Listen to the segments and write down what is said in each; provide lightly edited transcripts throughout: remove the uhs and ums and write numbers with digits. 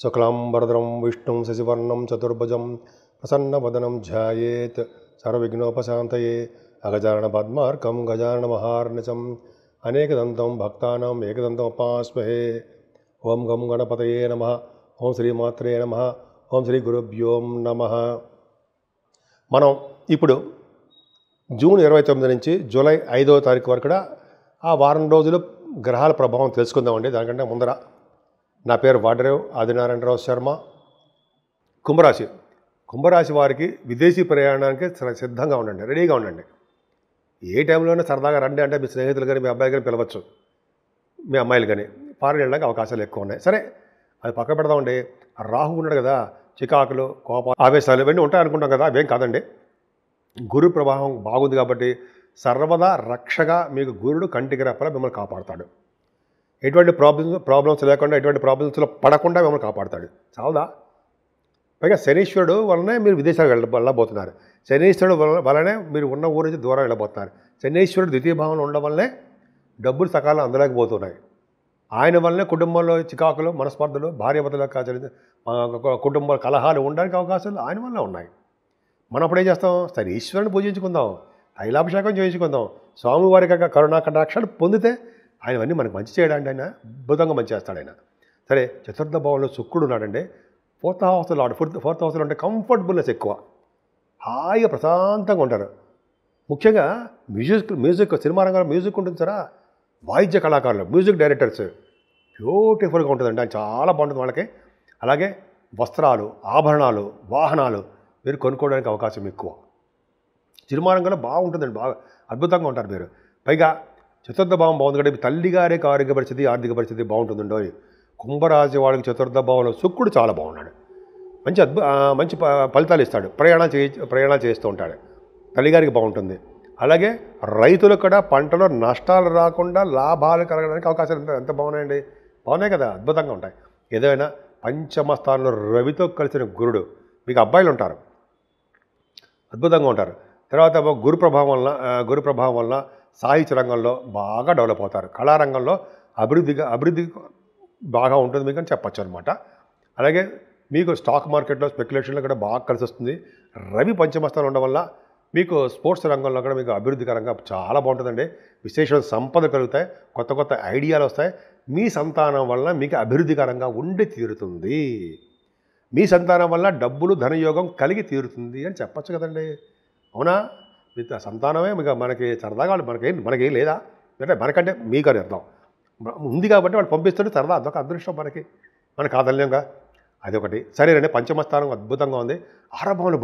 శుక్లాంబరధరం విష్ణుం శశివర్ణం చతుర్భుజం ప్రసన్నవదనం ధ్యాయేత్ సర్వవిఘ్నోపశాంతయే అగజానన పద్మార్కం గజానన మహార్నిశం అనేకదంతం భక్తానాం ఏకదంతం ఉపాస్మహే. ఓం గం గణపతయే నమః. ఓం శ్రీమాత్రే నమః. ఓం శ్రీ గురుభ్యోం నమః. మనం ఇప్పుడు జూన్ 29 నుంచి జూలై 5వ తారీఖు వరకు కూడా ఆ వారం రోజులు గ్రహాల ప్రభావం తెలుసుకుందామండి. దానికంటే ముందర నా పేరు వాడరేవ్ ఆదినారాయణరావు శర్మ. కుంభరాశి వారికి విదేశీ ప్రయాణానికి సిద్ధంగా ఉండండి, రెడీగా ఉండండి. ఏ టైంలోనే సరదాగా రండి అంటే మీ స్నేహితులు కానీ మీ అబ్బాయి కానీ పిలవచ్చు, మీ అమ్మాయిలు కానీ ఫారెన్ వెళ్ళడానికి అవకాశాలు ఎక్కువ ఉన్నాయి. సరే, అది పక్క పెడదామండి. రాహు ఉన్నాడు కదా, చికాకులు, కోప ఆవేశాలు ఇవన్నీ ఉంటాయనుకుంటాం కదా, అవేం కాదండి. గురు ప్రభావం బాగుంది కాబట్టి సర్వదా రక్షగా మీకు గురుడు కంటికి రెప్పలా మిమ్మల్ని కాపాడుతాడు. ఎటువంటి ప్రాబ్లమ్స్ లేకుండా, ఎటువంటి ప్రాబ్లమ్స్లో పడకుండా మిమ్మల్ని కాపాడుతాడు. చాలదా? పైగా శనీశ్వరుడు వలనే మీరు విదేశాలకు వెళ్ళబోతున్నారు. శనీశ్వరుడు వలనే మీరు ఉన్న ఊరి నుంచి దూరం వెళ్ళబోతున్నారు. శనీశ్వరుడు ద్వితీయ భావంలో ఉండడం వల్లనే డబ్బులు సకాలం అందలేకపోతున్నాయి. ఆయన వల్లనే కుటుంబంలో చికాకులు, మనస్పర్ధలు, భార్యాభర్తల కుటుంబ కలహాలు ఉండడానికి అవకాశాలు ఆయన వల్ల ఉన్నాయి. మనం అప్పుడు ఏం చేస్తాం? శనీశ్వరుని పూజించుకుందాం, తైలాభిషేకం చేయించుకుందాం, స్వామివారికి కరుణా కటాక్షాలు పొందితే ఆయనవన్నీ మనకు మంచి చేయడానికి ఆయన అద్భుతంగా మంచి చేస్తాడు ఆయన. సరే, చతుర్థ భావంలో శుక్రుడు ఉన్నాడండి. ఫోర్త్ హౌస్లో అంటే కంఫర్టబుల్నెస్ ఎక్కువ, హాయిగా ప్రశాంతంగా ఉంటారు. ముఖ్యంగా మ్యూజిక్ సినిమా రంగంలో మ్యూజిక్ ఉంటుంది సరే, వాయిద్య కళాకారులు, మ్యూజిక్ డైరెక్టర్స్ బ్యూటిఫుల్గా ఉంటుందండి. ఆయన చాలా బాగుంటుంది వాళ్ళకి. అలాగే వస్త్రాలు, ఆభరణాలు, వాహనాలు మీరు కొనుక్కోవడానికి అవకాశం ఎక్కువ. సినిమా రంగంలో బాగుంటుందండి, బాగా అద్భుతంగా ఉంటారు మీరు. పైగా చతుర్థ భావం బాగుంది కాబట్టి తల్లి గారికి ఆరోగ్య పరిస్థితి, ఆర్థిక పరిస్థితి బాగుంటుందండో. కుంభరాశి వాళ్ళకి చతుర్థ భావంలో శుక్రుడు చాలా బాగున్నాడు. మంచి ఫలితాలు ఇస్తాడు. ప్రయాణాలు చేస్తూ ఉంటాడు. తల్లిగారికి బాగుంటుంది. అలాగే రైతులకు కూడా పంటలో నష్టాలు రాకుండా లాభాలు కలగడానికి అవకాశాలు ఎంత బాగున్నాయండి. బాగున్నాయి కదా, అద్భుతంగా ఉంటాయి. ఏదైనా పంచమ స్థానంలో రవితో కలిసిన గురుడు, మీకు అబ్బాయిలు ఉంటారు, అద్భుతంగా ఉంటారు. తర్వాత గురు ప్రభావం వలన సాహిత్య రంగంలో బాగా డెవలప్ అవుతారు. కళారంగంలో అభివృద్ధి బాగా ఉంటుంది మీకు అని చెప్పచ్చు అనమాట. అలాగే మీకు స్టాక్ మార్కెట్లో స్పెక్యులేషన్లో కూడా బాగా కలిసి వస్తుంది. రవి పంచమస్థానం ఉండడం వల్ల మీకు స్పోర్ట్స్ రంగంలో కూడా మీకు అభివృద్ధికరంగా చాలా బాగుంటుందండి. విశేషమైన సంపద పెరుగుతాయి, కొత్త కొత్త ఐడియాలు వస్తాయి. మీ సంతానం వల్ల మీకు అభివృద్ధికరంగా ఉండి తీరుతుంది. మీ సంతానం వల్ల డబ్బులు ధనయోగం కలిగి తీరుతుంది అని చెప్పచ్చు కదండి. అవునా? మీ సంతానమే మనకి సరదాగా మనకేం లేదా అంటే మనకంటే మీకు అని అర్థం ఉంది కాబట్టి వాళ్ళు పంపిస్తుంటే సరదా, అదొక అదృష్టం మనకి కాదల్యంగా. అదొకటి. సరేనండి, పంచమస్థానం అద్భుతంగా ఉంది. ఆరభావంలో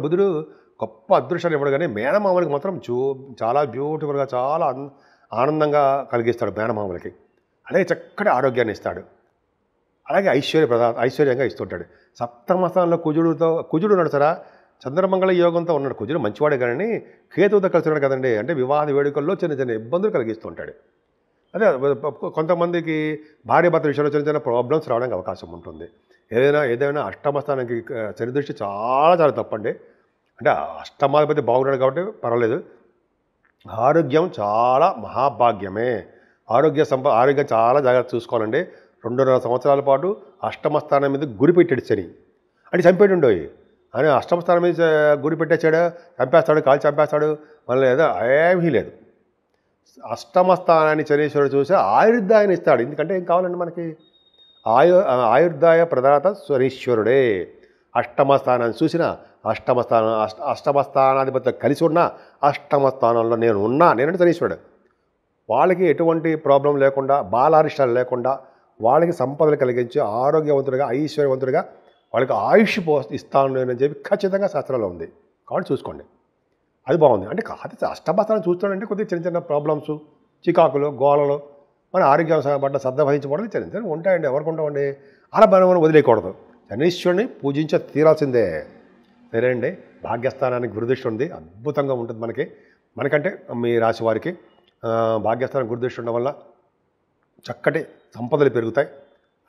బుధుడు గొప్ప అదృష్టాన్ని ఇవ్వడు, కానీ మేనమామలకి మాత్రం చాలా బ్యూటిఫుల్గా, చాలా ఆనందంగా మేనమామలకి. అలాగే చక్కటి ఆరోగ్యాన్ని ఇస్తాడు. అలాగే ఐశ్వర్యంగా ఇస్తుంటాడు. సప్తమ స్థానంలో కుజుడు ఉన్నాడు సరా, చంద్రమంగళ యోగంతో ఉన్నాడు. కుజుడు మంచివాడే కానీ కేతువుతో కలిసి ఉన్నాడు కదండి. అంటే వివాహ వేడుకల్లో చిన్న చిన్న ఇబ్బందులు కలిగిస్తూ ఉంటాడు. అదే కొంతమందికి భార్యాభర్త విషయంలో చిన్న చిన్న ప్రాబ్లమ్స్ రావడానికి అవకాశం ఉంటుంది. ఏదైనా అష్టమ స్థానానికి శని దృష్టి చాలా తప్పండి. అంటే అష్టమాధిపతి బాగున్నాడు కాబట్టి పర్వాలేదు. ఆరోగ్యం చాలా మహాభాగ్యమే. ఆరోగ్యం చాలా జాగ్రత్త చూసుకోవాలండి. 2.5 సంవత్సరాల పాటు అష్టమ స్థానం మీద గురి పెట్టాడు శని. అంటే చంపేడు ఉండవు అని అష్టమ స్థానం మీద గురి పెట్టేశాడు, చంపేస్తాడు, కాలు చంపేస్తాడు, మళ్ళీ ఏదో ఏమీ లేదు. అష్టమ స్థానాన్ని శనీశ్వరుడు చూసి ఆయుర్దాయాన్ని ఇస్తాడు. ఎందుకంటే ఏం కావాలండి మనకి? ఆయుర్దాయ ప్రదాత శనీశ్వరుడే. అష్టమ స్థానాన్ని చూసిన అష్టమ స్థానాధిపతితో కలిసి ఉన్న అష్టమ స్థానంలో నేనంటే శనీశ్వరుడు. వాళ్ళకి ఎటువంటి ప్రాబ్లం లేకుండా, బాలారిష్టాలు లేకుండా, వాళ్ళకి సంపదలు కలిగించి ఆరోగ్యవంతుడిగా, ఐశ్వర్యవంతుడిగా వాళ్ళకి ఆయుష్ ఇస్తాను అని చెప్పి ఖచ్చితంగా శాస్త్రంలో ఉంది. కాబట్టి చూసుకోండి, అది బాగుంది. అంటే అష్టమస్థానం చూస్తాడంటే కొద్దిగా చిన్న చిన్న ప్రాబ్లమ్స్, చికాకులు, గోళలు, మన ఆరోగ్యం పట్ల శ్రద్ధ వహించబడాలి, చిన్న చిన్న ఉంటాయండి. ఎవరికి ఉండవండి. అలా మనం వదిలేయకూడదు. శనీశ్వరుని పూజించ తీరాల్సిందే. సరేనండి, భాగ్యస్థానానికి గురుదృష్టి ఉంది, అద్భుతంగా ఉంటుంది మనకంటే మీ రాశి వారికి భాగ్యస్థానం గురుదృష్టి ఉండడం వల్ల చక్కటి సంపదలు పెరుగుతాయి,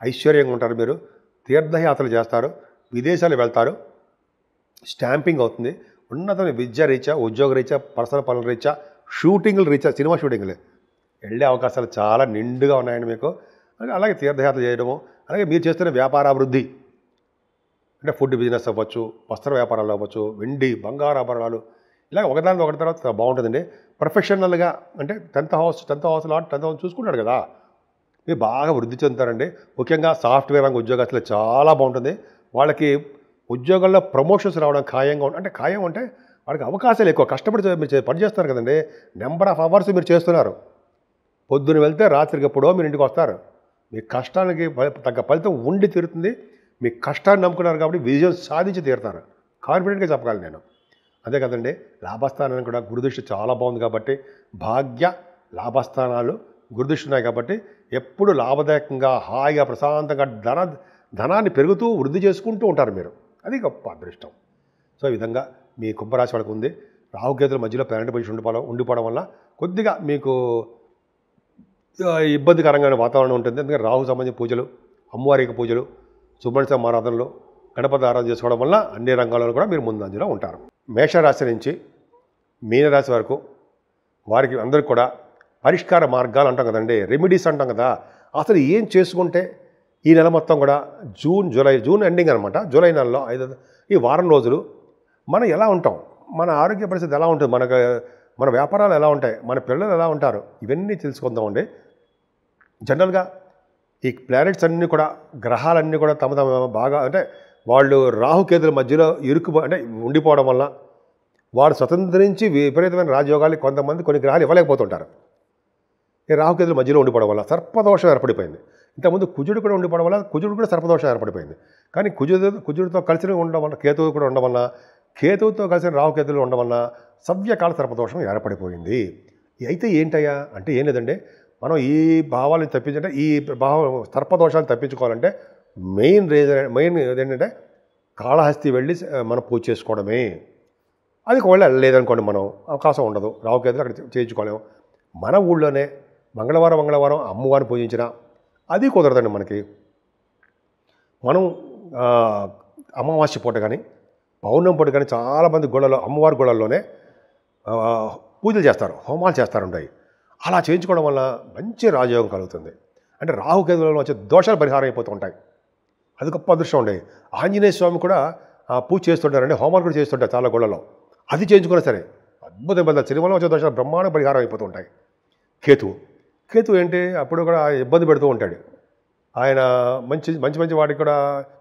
ఐశ్వర్యంగా ఉంటారు. మీరు తీర్థయాత్రలు చేస్తారు, విదేశాలు వెళ్తారు, స్టాంపింగ్ అవుతుంది, ఉన్నతమైన విద్యా రీత్యా, ఉద్యోగ రీత్యా, పర్సనల్ పనుల రీత్యా, షూటింగ్ల రీత్యా, సినిమా షూటింగ్లు వెళ్ళే అవకాశాలు చాలా నిండుగా ఉన్నాయండి మీకు. అలాగే తీర్థయాత్ర చేయడము, అలాగే మీరు చేస్తున్న వ్యాపారాభివృద్ధి అంటే ఫుడ్ బిజినెస్ అవ్వచ్చు, వస్త్ర వ్యాపారాలు అవ్వచ్చు, వెండి బంగారు ఆభరణాలు, ఇలా ఒకదాని ఒకటి తర్వాత బాగుంటుందండి. ప్రొఫెషనల్గా అంటే 10th house lot 10th house చూసుకుంటాడు కదా, మీరు బాగా వృద్ధి చెందుతారండి. ముఖ్యంగా సాఫ్ట్వేర్ రంగ ఉద్యోగస్తులు చాలా బాగుంటుంది. వాళ్ళకి ఉద్యోగాల్లో ప్రమోషన్స్ రావడం ఖాయంగా అంటే ఖాయం అంటే వాళ్ళకి అవకాశాలు ఎక్కువ. కష్టపడి మీరు పని చేస్తున్నారు కదండి, నెంబర్ ఆఫ్ అవర్స్ మీరు చేస్తున్నారు. పొద్దున వెళ్తే రాత్రికి ఎప్పుడో మీరు ఇంటికి వస్తారు. మీ కష్టానికి తగ్గ ఫలితం ఉండి తీరుతుంది. మీ కష్టాన్ని నమ్ముకున్నారు కాబట్టి విజయం సాధించి తీరుతారు. కాన్ఫిడెంట్గా చెప్పగలను నేను. అదే కదండి, లాభస్థానాన్ని కూడా గురుదృష్టి చాలా బాగుంది కాబట్టి భాగ్య లాభస్థానాలు గురుదృష్టి ఉన్నాయి కాబట్టి ఎప్పుడు లాభదాయకంగా హాయిగా ప్రశాంతంగా ధనాన్ని పెరుగుతూ వృద్ధి చేసుకుంటూ ఉంటారు మీరు. అది గొప్ప అదృష్టం. సో ఈ విధంగా మీ కుంభరాశి వాళ్ళకు ఉంది. రాహుకేతుల మధ్యలో ప్లానెట్ పొజిషన్ ఉండిపోవడం వల్ల కొద్దిగా మీకు ఇబ్బందికరంగా వాతావరణం ఉంటుంది. ఎందుకంటే రాహు సంబంధించిన పూజలు, అమ్మవారికి పూజలు, సుబ్రహ్మణ్య స్వామి ఆరాధనలు, గణపతి ఆరాధన చేసుకోవడం వల్ల అన్ని రంగాల్లో కూడా మీరు ముందంజలో ఉంటారు. మేషరాశి నుంచి మీనరాశి వరకు వారికి అందరికీ కూడా పరిష్కార మార్గాలు అంటాం కదండి, రెమెడీస్ అంటాం కదా. అసలు ఏం చేసుకుంటే ఈ నెల మొత్తం కూడా జూన్ ఎండింగ్ అనమాట, జూలై నెలలో ఈ వారం రోజులు మనం ఎలా ఉంటాం, మన ఆరోగ్య పరిస్థితి ఎలా ఉంటుంది, మన వ్యాపారాలు ఎలా ఉంటాయి, మన పిల్లలు ఎలా ఉంటారు, ఇవన్నీ తెలుసుకుందామండి. జనరల్గా ఈ ప్లానెట్స్ అన్నీ కూడా, గ్రహాలన్నీ కూడా తమ బాగా అంటే వాళ్ళు రాహుకేతుల మధ్యలో అంటే ఉండిపోవడం వల్ల వాడు స్వతంత్రించి విపరీతమైన రాజయోగాలు కొంతమంది కొన్ని గ్రహాలు ఇవ్వలేకపోతుంటారు. ఈ రాహుకేతుల మధ్యలో ఉండిపోవడం వల్ల సర్పదోషం ఏర్పడిపోయింది. ఇంతకుముందు కుజుడు కూడా ఉండిపోవడం వల్ల కుజుడు కూడా సర్పదోషం ఏర్పడిపోయింది. కానీ కుజుడితో కలిసి ఉండడం వల్ల, కేతువు కూడా ఉండడం వల్ల, కేతువుతో కలిసిన రాహుకేతులు ఉండడం వల్ల సవ్యకాల సర్పదోషం ఏర్పడిపోయింది. అయితే ఏంటయ్యా అంటే ఏం లేదండి, మనం ఈ భావాలను తప్పించంటే, ఈ సర్పదోషాలను తప్పించుకోవాలంటే మెయిన్ ఏంటంటే కాళహస్తి వెళ్ళి మనం పూజ చేసుకోవడమే. అది ఒకవేళ లేదనుకోండి, మనం అవకాశం ఉండదు, రాహుకేతులు అక్కడ చేయించుకోలేము. మన ఊళ్ళోనే మంగళవారం అమ్మవారిని పూజించినా అది కుదరదండి మనకి. మనం అమావాస్య పూట కానీ పౌర్ణమి పూట కానీ చాలామంది అమ్మవారి గుళ్ళల్లోనే పూజలు చేస్తారు, హోమాలు చేస్తారుంటాయి. అలా చేయించుకోవడం వల్ల మంచి రాజయోగం కలుగుతుంది. అంటే రాహుకేతులలో వచ్చే దోషాలు పరిహారం అయిపోతూ ఉంటాయి. అది గొప్ప అదృష్టం ఉండే. ఆంజనేయ స్వామి కూడా పూజ చేస్తుంటారండి, హోమాలు కూడా చేస్తుంటారు చాలా గుళ్ళలో. అది చేయించుకున్నా సరే అద్భుతం సినిమాలో వచ్చే దోషాలు బ్రహ్మాండ పరిహారం అయిపోతూ ఉంటాయి. కేతు ఏంటి, అప్పుడు కూడా ఇబ్బంది పెడుతూ ఉంటాడు. ఆయన మంచి వాటికి కూడా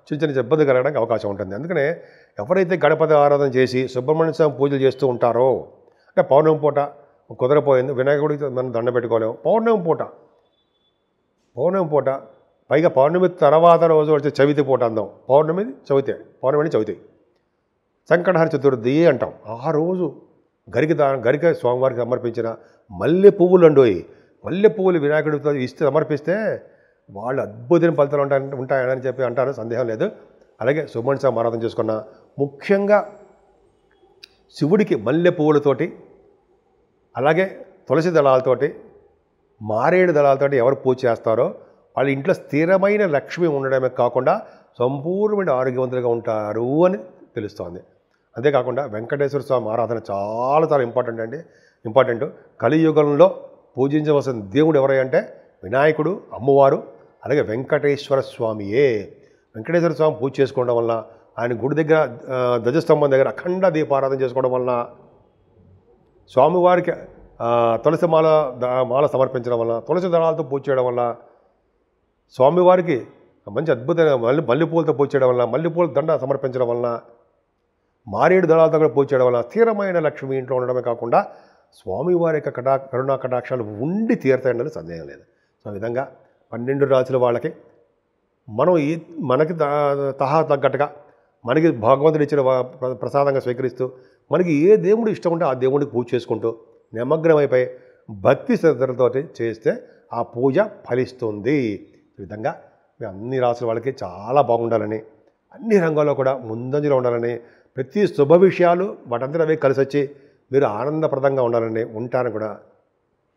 చిన్న ఇబ్బంది కలగడానికి అవకాశం ఉంటుంది. అందుకనే ఎవరైతే గణపతి ఆరాధన చేసి సుబ్రహ్మణ్య స్వామి పూజలు చేస్తూ ఉంటారో, అంటే పౌర్ణమి పూట కుదరపోయింది, వినాయకుడికి మనం దండ పెట్టుకోలేము, పౌర్ణమి పూట పైగా పౌర్ణమి తర్వాత రోజు వచ్చే చవితి పూట అందాం. పౌర్ణమి చవితి సంకటహర చతుర్థి అంటాం. ఆ రోజు గరిక స్వామివారికి సమర్పించిన మల్లె పువ్వులు వినాయకుడితో సమర్పిస్తే వాళ్ళు అద్భుతమైన ఫలితాలు ఉంటాయని చెప్పి అంటారు, సందేహం లేదు. అలాగే సుబ్రహ్మణ్య స్వామి ఆరాధన చేసుకున్న ముఖ్యంగా శివుడికి మల్లె పువ్వులతోటి, అలాగే తులసి దళాలతోటి, మారేడు దళాలతోటి ఎవరు పూజ చేస్తారో వాళ్ళ ఇంట్లో స్థిరమైన లక్ష్మి ఉండడమే కాకుండా సంపూర్ణమైన ఆరోగ్యవంతులుగా ఉంటారు అని తెలుస్తోంది. అంతేకాకుండా వెంకటేశ్వర స్వామి ఆరాధన చాలా ఇంపార్టెంట్. కలియుగంలో పూజించవలసిన దేవుడు ఎవరంటే వినాయకుడు, అమ్మవారు, అలాగే వెంకటేశ్వర స్వామియే. వెంకటేశ్వర స్వామి పూజ చేసుకోవడం వల్ల, ఆయన గుడి దగ్గర ధ్వజస్తంభం దగ్గర అఖండ దీపారాధన చేసుకోవడం వలన, స్వామివారికి తులసి మాల సమర్పించడం వల్ల, తులసి దళాలతో పూజ చేయడం వల్ల, స్వామివారికి మంచి అద్భుతమైన మల్లెపూలతో పూజ చేయడం వల్ల, మల్లెపూల దండ సమర్పించడం వలన, మారేడు దళాలతో కూడా పూజ చేయడం వల్ల స్థిరమైన లక్ష్మి ఇంట్లో ఉండడమే కాకుండా స్వామివారి యొక్క కరుణా కటాక్షాలు ఉండి తీరుతాయన్నది సందేహం లేదు. సో ఆ విధంగా 12 రాశుల వాళ్ళకి మనం మనకి తగ్గట్టుగా మనకి భగవంతుడు ఇచ్చిన ప్రసాదంగా స్వీకరిస్తూ, మనకి ఏ దేవుడు ఇష్టం ఉంటే ఆ దేవుడికి పూజ చేసుకుంటూ నిమగ్నమైపోయి భక్తి శ్రద్ధలతో చేస్తే ఆ పూజ ఫలిస్తుంది. ఈ విధంగా అన్ని రాసుల వాళ్ళకి చాలా బాగుండాలని, అన్ని రంగాల్లో కూడా ముందంజలో ఉండాలని, ప్రతి శుభ విషయాలు వాటంతా అవే కలిసి వచ్చి మీరు ఆనందప్రదంగా ఉంటారని కూడా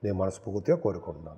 నేను మనస్ఫూర్తిగా కోరుకుంటున్నాను.